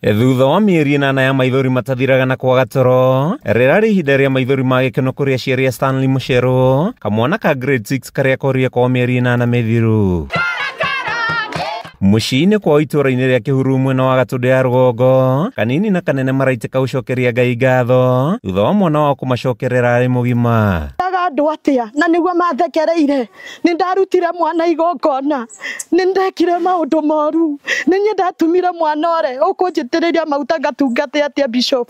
Thutha wa mĩeri 8 ya maithori matathiraga na kwaga toro, rĩrarĩ ihinda rĩa maithori ma gĩkeno kũrĩ aciari a Stanley Mucheru, kamwana ka grade 6 karĩa korire kwa mĩeri 8 mĩthiru. Mũciĩ-inĩ kwa itũũra-inĩ rĩa Kĩhuru mwena wa Gatũndũ ya rũgongo, kanini na kanene maraitĩka gũcokeria Ngai ngatho thutha wa mwana wao kũmacokerera arĩ mũgima. Andũ atia na nĩguo mathekereire nĩ ndarutire mwana igongona, nĩ ndekire maũndũ moru, nĩ niĩ ndatumire mwana ũre ũkũnjĩtĩrĩria maguta ngatungate atia bishop,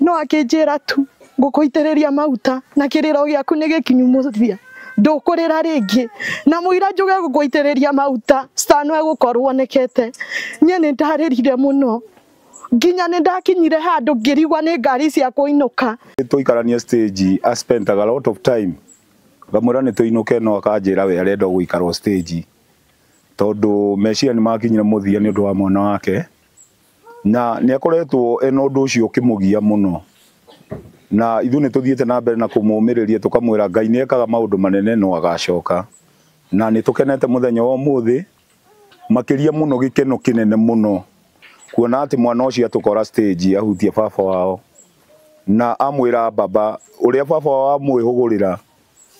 no akĩnjĩra tu ngũkũitĩrĩria maguta na kĩrĩro gĩaku nĩ gĩkinyu mũthia, ndũkũrĩra rĩngĩ na mũira njuge ngũkũitĩrĩria maguta Stan egũkorwo onekete. Niĩ nĩ ndarĩrire mũno nginya nĩ ndakinyire handũ ngĩrigwa nĩ ngari cia kũinũka. Tũikarania stage, I spent a lot of time ngamwĩra nĩ tũinũke, no akanjĩra we arenda gũikarwo stage tondũ meciria nĩ makinyire mũthia nĩ ũndũ wa mwana wake, na nĩ akoretwo ena ũndũ ũcio ũkĩmũgia mũno, na ithuĩ nĩ tũthiĩte na mbere na kũmũmĩrĩria tũkamwĩra Ngai nĩ ekaga maũndũ manene no agacoka, na nĩ tũkenete mũthenya wa ũmũthĩ makĩria mũno, gĩkeno kĩnene mũno kuona atĩ mwana ũcio atũkora stage ahutia baba wao na amwĩra baba ũrĩa baba wao amwĩhũgũrĩra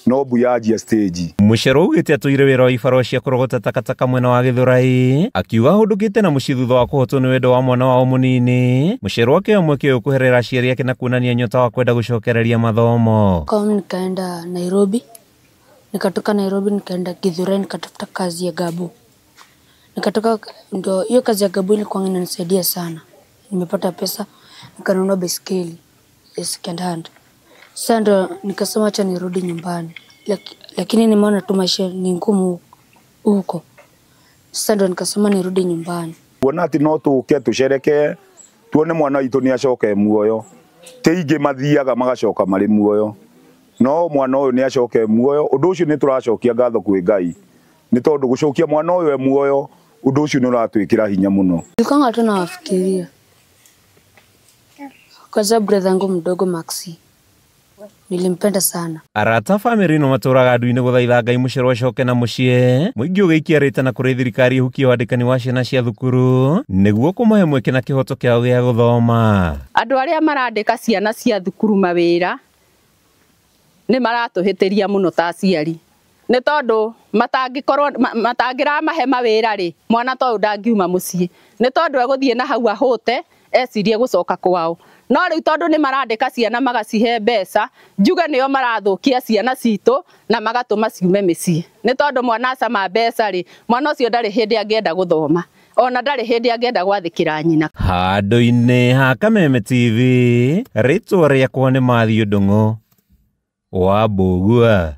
no mbuyanjia stage. Mucheru augĩte atũire wĩra wa ibaro cia kũrogota takataka mwena wa Gĩthũrai, akiuga ahũndũkĩte na mũciĩ thutha wa kũhotwo nĩ wendo wa mwana wao mũnini. Mucheru akĩoya mweke ũyũ kũherera aciari ake na kuonania nyota wa kwenda gũcokereria mathomo. Kama nikaenda Nairobi, nikatoka Nairobi nikaenda Githurai nikatafuta kazi ya gabu. Nikatoka, ndio hiyo kazi ya gabu ilikuwa inanisaidia sana. Nimepata pesa nikanunua baiskeli ya second hand. Sasa ndo nikasema acha nirudi nyumbani. Lakini nimeona tu maisha ni ngumu huko. Sasa ndo nikasema nirudi nyumbani. Kuona ati no tũke tũcereke tuone mwana witũ nĩ acoke muoyo. Teingĩ mathiaga magacoka marĩ muoyo. No mwana ũyũ nĩ acoke muoyo. Ũndũ ũcio nĩ tũracokia ngatho kwĩ Ngai. Nĩ tondũ gũcokia mwana ũyũ e muoyo, ũndũ ũcio nĩ ũratwĩkĩra hinya mũno. Nilikuwa tu nawafikiria. Kwa sababu brother yangu mdogo Maxi nilimpenda sana. Arata bamĩrĩ no matũraga ndu-inĩ gũthaitha Ngai Mucheru acoke na mũciĩ, mũingĩ ũgĩikia na kũrĩ thirikari ihukie wandĩkani wa ciana cia thukuru nĩguo kũmahe mweke na kĩhoto kĩao gĩa gũthoma. Andũ arĩa marandĩka ciana cia thukuru mawĩra nĩ maratũhĩtĩria mũno ta aciari, nĩ tondũ matangĩramahe mawĩra rĩ mwana ta ũyũ ndangiuma mũciĩ, nĩ tondũ egũthiĩ na hau ahũte ecirie gũcoka kwao. No rĩu tondũ nĩ marandĩka ciana magacihe mbeca, njuge nĩo marathũkia ciana citũ na magatũma ciume mĩciĩ, nĩ tondũ mwana acama mbeca rĩ mwana ũcio ndarĩ hĩndĩ angĩenda gũthoma, ona ndarĩ hĩndĩ angĩenda gwathĩkĩra nyina. Handũ-inĩ ha Kameme TV, rĩtwa rĩakwa nĩ Mathiũ Ndung'u wa Mbũgua.